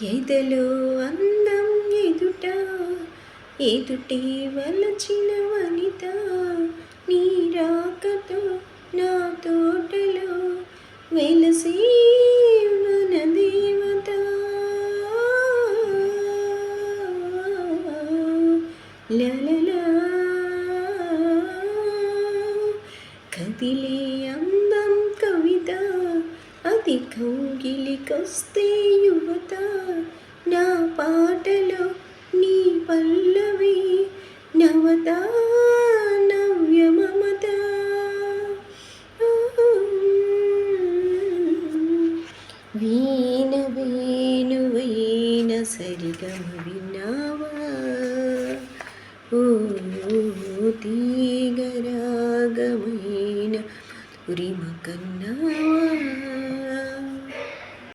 ఎదలో అందం ఎదుట ఎదుటే వలచిన వనిత నీ రాకతో నా తోటలో వెలసి మన దేవత లలలా కదిలే అందం కవిత అది కౌగిలికొస్తే యువత నా పాటలో నీ పల్లవి నవత నవ్య మమత వీణ వేణువైన సరిగమ విన్నావా ఓ తీగరాగమైన మధురిమ కన్నావా.